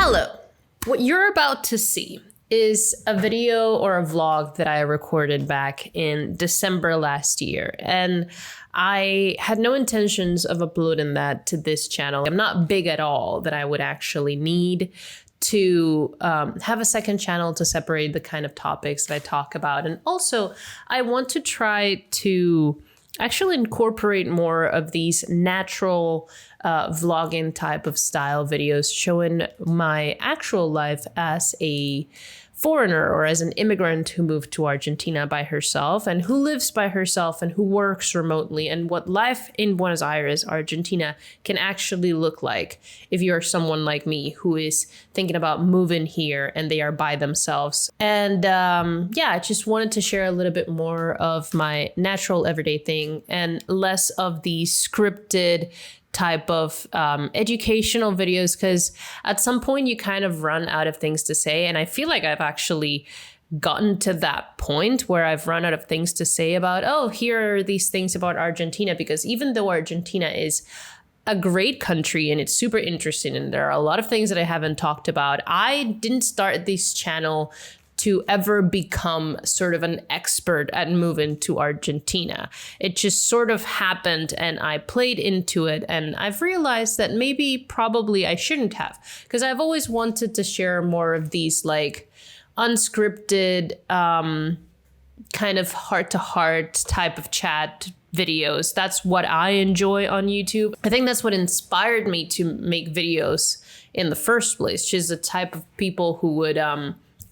Hello. What you're about to see is a video or a vlog that I recorded back in December last year. And I had no intentions of uploading that to this channel. I'm not big at all that I would actually need to have a second channel to separate the kind of topics that I talk about. And also, I want to try to actually incorporate more of these natural vlogging type of style videos showing my actual life as a foreigner or as an immigrant who moved to Argentina by herself and who lives by herself and who works remotely, and what life in Buenos Aires, Argentina can actually look like if you're someone like me who is thinking about moving here and they are by themselves. And yeah, I just wanted to share a little bit more of my natural everyday thing and less of the scripted type of educational videos, because at some point you kind of run out of things to say. And I feel like I've actually gotten to that point where I've run out of things to say about, oh, here are these things about Argentina, because even though Argentina is a great country and it's super interesting and there are a lot of things that I haven't talked about, I didn't start this channel to ever become sort of an expert at moving to Argentina. It just sort of happened and I played into it, and I've realized that probably I shouldn't have, because I've always wanted to share more of these like unscripted kind of heart-to-heart type of chat videos. That's what I enjoy on YouTube. I think that's what inspired me to make videos in the first place, just the type of people who would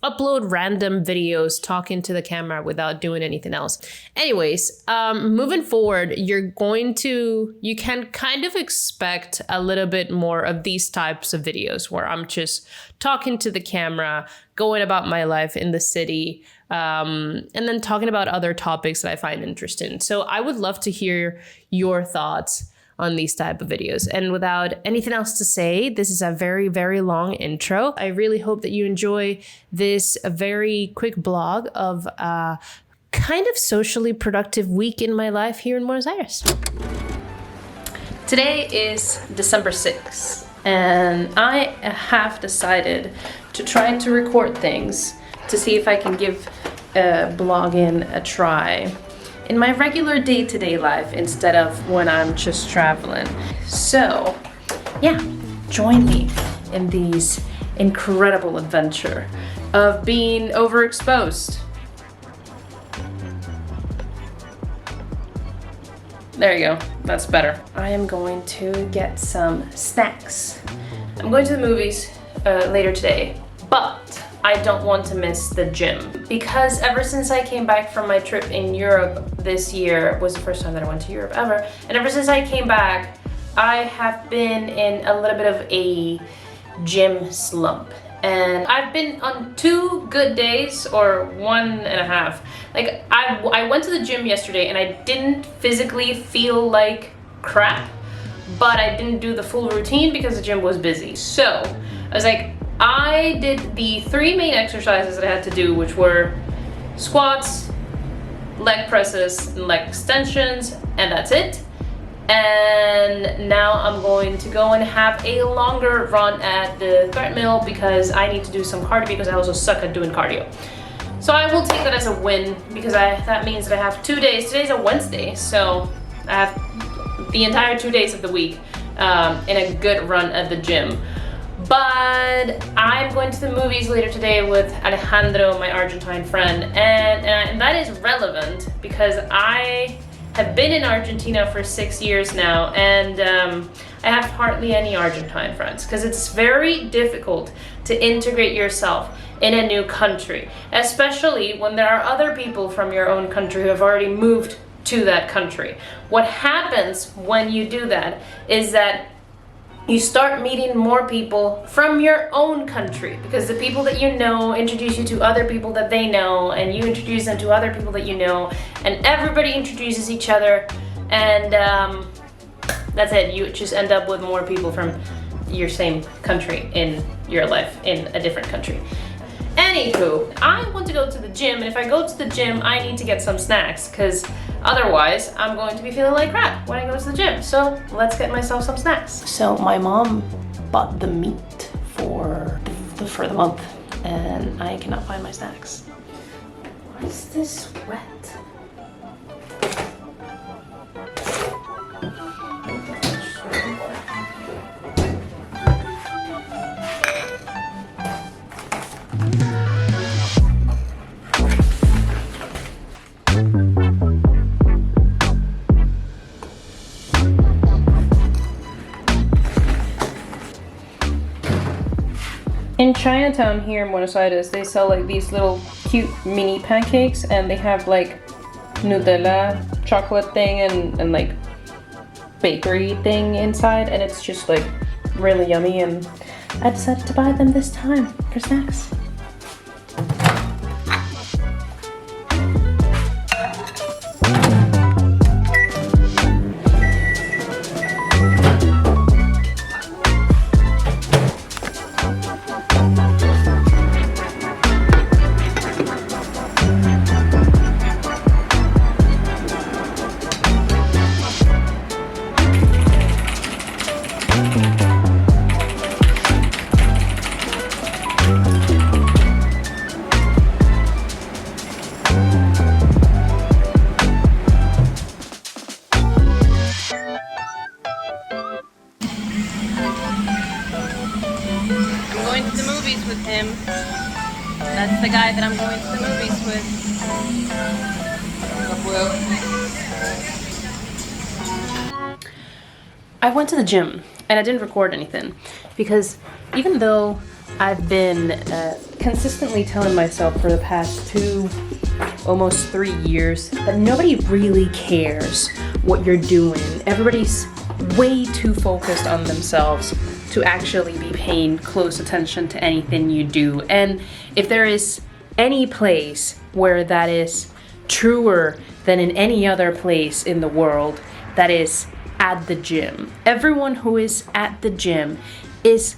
upload random videos talking to the camera without doing anything else. Anyways, moving forward, you can kind of expect a little bit more of these types of videos where I'm just talking to the camera, going about my life in the city, and then talking about other topics that I find interesting. So I would love to hear your thoughts on these type of videos. And without anything else to say, this is a very, very long intro. I really hope that you enjoy this very quick blog of a kind of socially productive week in my life here in Buenos Aires. Today is December 6th, and I have decided to try to record things to see if I can give blogging a try in my regular day-to-day life instead of when I'm just traveling. So yeah, join me in these incredible adventure of being overexposed. There you go, that's better. I am going to get some snacks. I'm going to the movies later today, but I don't want to miss the gym, because ever since I came back from my trip in Europe this year, was the first time that I went to Europe ever, and ever since I came back, I have been in a little bit of a gym slump. And I've been on 2 good days, or 1.5. Like, I went to the gym yesterday and I didn't physically feel like crap, but I didn't do the full routine because the gym was busy. So I was like, I did the 3 main exercises that I had to do, which were squats, leg presses, and leg extensions, and that's it. And now I'm going to go and have a longer run at the treadmill because I need to do some cardio, because I also suck at doing cardio. So I will take that as a win, because that means that I have 2 days. Today's a Wednesday, so I have the entire 2 days of the week in a good run at the gym. But I'm going to the movies later today with Alejandro, my Argentine friend, and that is relevant because I have been in Argentina for 6 years now, and I have hardly any Argentine friends, because it's very difficult to integrate yourself in a new country, especially when there are other people from your own country who have already moved to that country. What happens when you do that is that you start meeting more people from your own country, because the people that you know introduce you to other people that they know, and you introduce them to other people that you know, and everybody introduces each other, and that's it. You just end up with more people from your same country in your life in a different country. Anywho, I want to go to the gym, and if I go to the gym, I need to get some snacks, because otherwise I'm going to be feeling like crap when I go to the gym. So let's get myself some snacks. So my mom bought the meat for the for the month, and I cannot find my snacks. Why is this wet? In Chinatown here in Buenos Aires, they sell like these little cute mini pancakes, and they have like Nutella chocolate thing and like bakery thing inside, and it's just like really yummy, and I decided to buy them this time for snacks. With him. That's the guy that I'm going to the movies with. I went to the gym and I didn't record anything because even though I've been consistently telling myself for the past almost 3 years that nobody really cares what you're doing. Everybody's way too focused on themselves to actually be paying close attention to anything you do. And if there is any place where that is truer than in any other place in the world, that is at the gym. Everyone who is at the gym is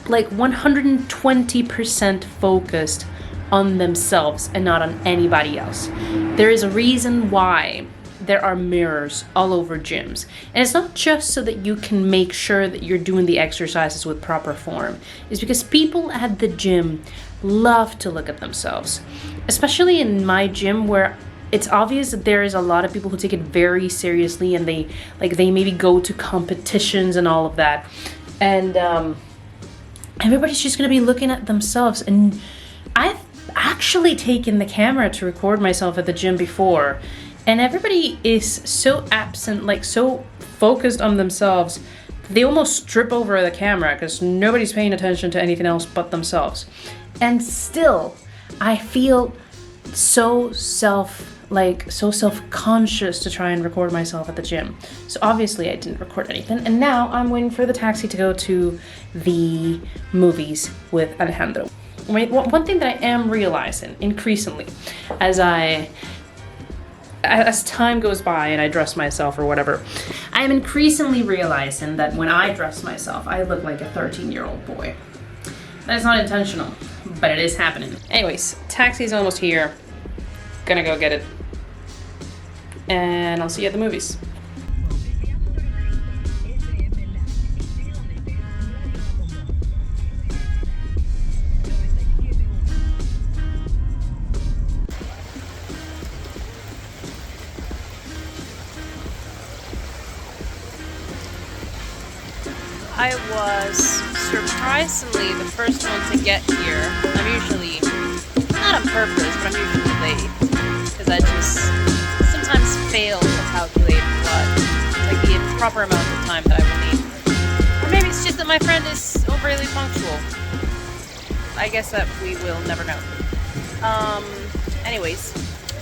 like 120% focused on themselves and not on anybody else. There is a reason why there are mirrors all over gyms. And it's not just so that you can make sure that you're doing the exercises with proper form. It's because people at the gym love to look at themselves. Especially in my gym where it's obvious that there is a lot of people who take it very seriously and they maybe go to competitions and all of that. And everybody's just gonna be looking at themselves. And I've actually taken the camera to record myself at the gym before. And everybody is so absent, like so focused on themselves, they almost trip over the camera because nobody's paying attention to anything else but themselves. And still, I feel so self-conscious to try and record myself at the gym. So obviously I didn't record anything. And now I'm waiting for the taxi to go to the movies with Alejandro. One thing that I am realizing increasingly as time goes by and I dress myself or whatever, I am increasingly realizing that when I dress myself, I look like a 13-year-old boy. That is not intentional, but it is happening. Anyways, taxi's almost here. Gonna go get it. And I'll see you at the movies. I was surprisingly the first one to get here. I'm usually, not on purpose, but I'm usually late. Because I just sometimes fail to calculate the proper amount of time that I will need. Or maybe it's just that my friend is overly punctual. I guess that we will never know. Anyways,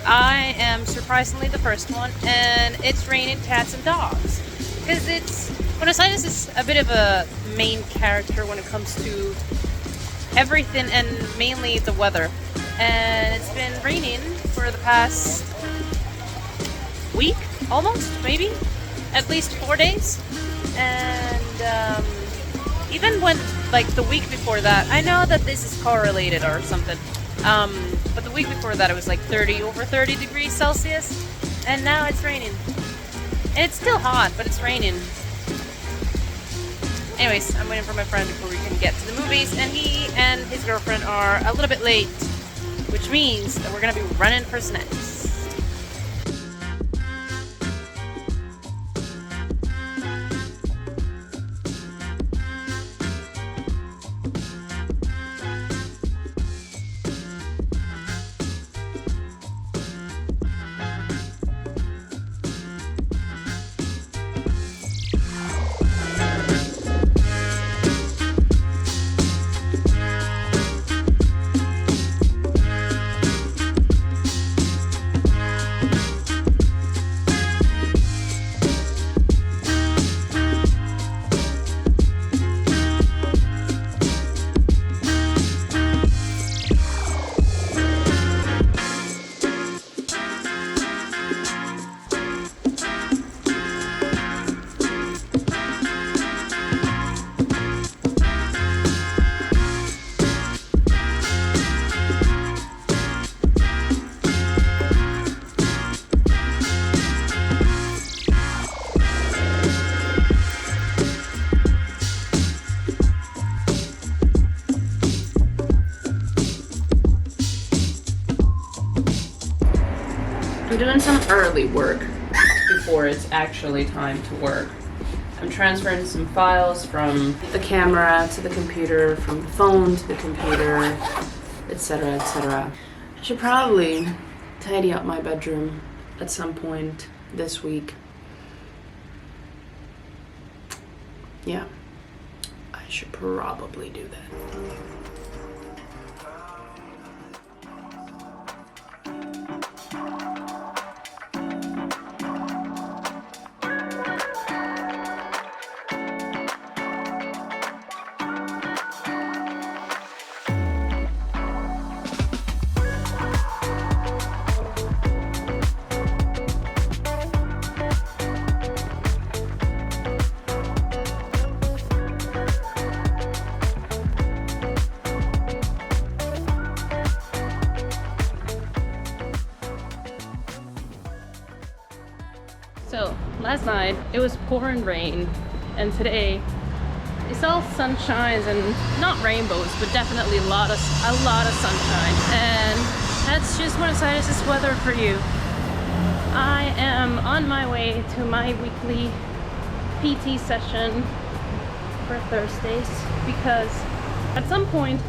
I am surprisingly the first one, and it's raining cats and dogs. Because Buenos Aires is a bit of a main character when it comes to everything, and mainly the weather. And it's been raining for the past week, almost, maybe, at least 4 days. And even when, like, the week before that, I know that this is correlated or something, but the week before that it was like over 30 degrees Celsius, and now it's raining. And it's still hot, but it's raining. Anyways, I'm waiting for my friend before we can get to the movies, and he and his girlfriend are a little bit late, which means that we're gonna be running for snacks. I'm doing some early work before it's actually time to work. I'm transferring some files from the camera to the computer, from the phone to the computer, etc., etc. I should probably tidy up my bedroom at some point this week. Yeah, I should probably do that. So last night it was pouring rain, and today it's all sunshines and not rainbows, but definitely a lot of sunshine. And that's just Buenos Aires' weather for you. I am on my way to my weekly PT session for Thursdays because at some point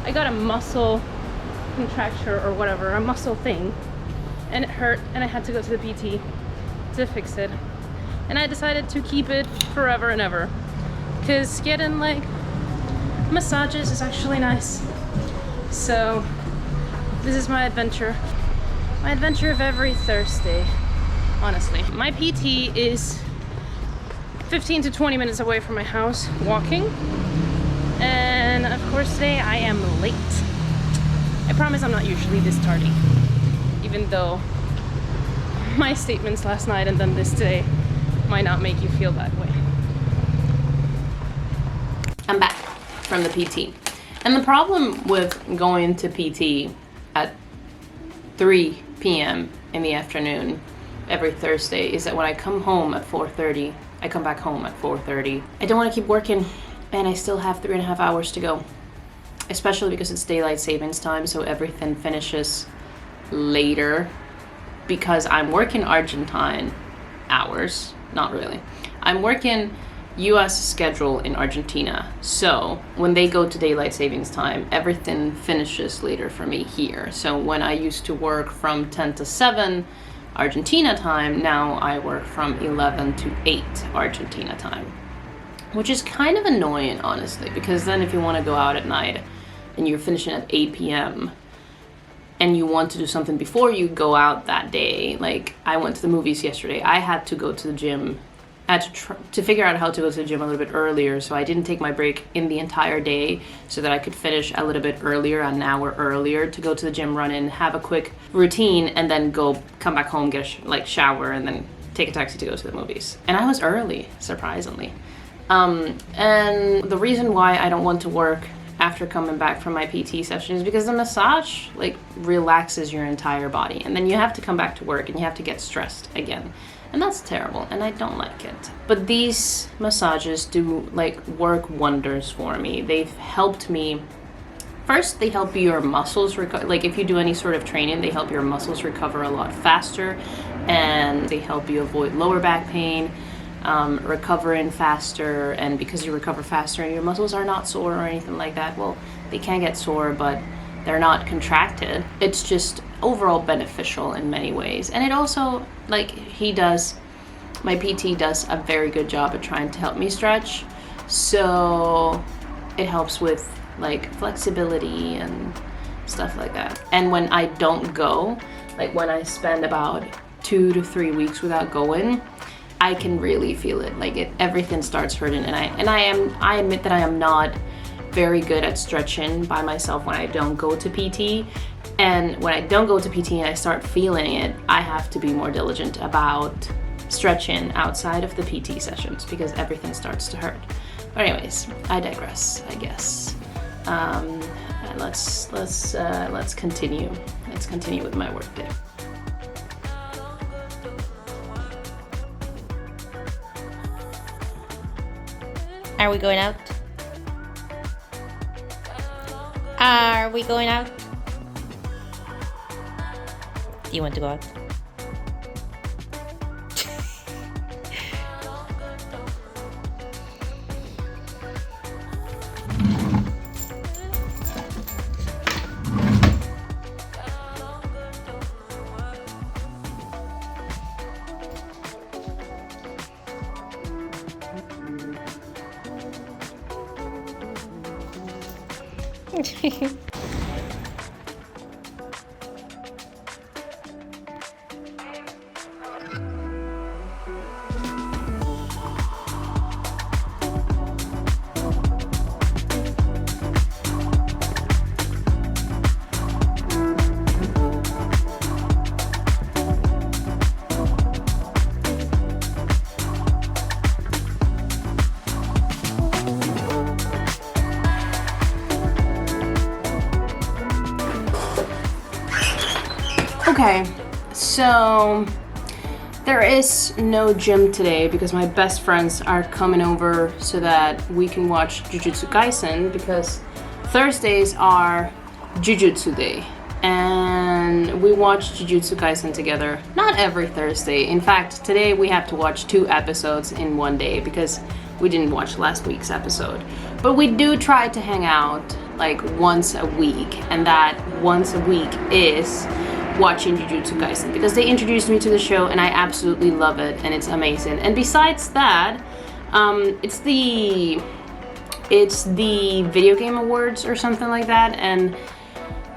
I got a muscle contracture or whatever, a muscle thing, and it hurt, and I had to go to the PT to fix it. And I decided to keep it forever and ever because getting like massages is actually nice. So this is my adventure of every Thursday, honestly. My PT is 15 to 20 minutes away from my house walking, and of course today I am late. I promise I'm not usually this tardy, even though my statements last night and then this today might not make you feel that way. I'm back from the PT. And the problem with going to PT at 3 p.m. in the afternoon every Thursday is that when I come home at 4:30, I come back home at 4:30. I don't want to keep working, and I still have 3.5 hours to go. Especially because it's daylight savings time, so everything finishes later. Because I'm working Argentine hours, not really. I'm working US schedule in Argentina. So when they go to daylight savings time, everything finishes later for me here. So when I used to work from 10 to 7 Argentina time, now I work from 11 to 8 Argentina time. Which is kind of annoying, honestly, because then if you want to go out at night and you're finishing at 8 p.m., and you want to do something before you go out that day, like I went to the movies yesterday, I had to go to the gym. I had to figure out how to go to the gym a little bit earlier, so I didn't take my break in the entire day so that I could finish a little bit earlier, an hour earlier, to go to the gym, run in, have a quick routine, and then come back home, get a shower, and then take a taxi to go to the movies. And I was early, surprisingly. And the reason why I don't want to work after coming back from my PT session is because the massage relaxes your entire body, and then you have to come back to work and you have to get stressed again. And that's terrible, and I don't like it. But these massages do like work wonders for me. They've helped me. First, they help your muscles recover. Like if you do any sort of training, they help your muscles recover a lot faster, and they help you avoid lower back pain, recovering faster. And because you recover faster and your muscles are not sore or anything like that, well, they can get sore, but they're not contracted. It's just overall beneficial in many ways. And it also, like my PT does a very good job at trying to help me stretch. So it helps with like flexibility and stuff like that. And when I don't go, like when I spend about 2 to 3 weeks without going, I can really feel it. Like everything starts hurting. And I admit that I am not very good at stretching by myself when I don't go to PT. And when I don't go to PT and I start feeling it, I have to be more diligent about stretching outside of the PT sessions because everything starts to hurt. But anyways, I digress, I guess. Let's continue. Let's continue with my work day. Are we going out? Are we going out? Do you want to go out? Okay, so there is no gym today because my best friends are coming over so that we can watch Jujutsu Kaisen, because Thursdays are Jujutsu Day. And we watch Jujutsu Kaisen together. Not every Thursday. In fact, today we have to watch 2 episodes in one day because we didn't watch last week's episode. But we do try to hang out like once a week, and that once a week is watching Jujutsu Kaisen because they introduced me to the show and I absolutely love it and it's amazing. And besides that, it's the Video Game Awards or something like that, and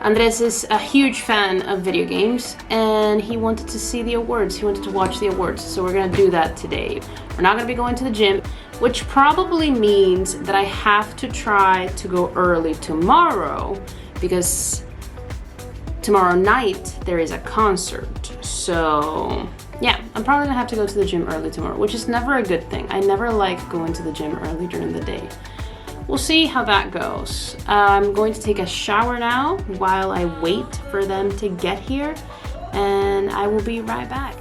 Andres is a huge fan of video games and he wanted to see the awards. He wanted to watch the awards, so we're gonna do that today. We're not gonna be going to the gym, which probably means that I have to try to go early tomorrow because tomorrow night there is a concert. So yeah, I'm probably gonna have to go to the gym early tomorrow, which is never a good thing. I never like going to the gym early during the day. We'll see how that goes. I'm going to take a shower now while I wait for them to get here, and I will be right back.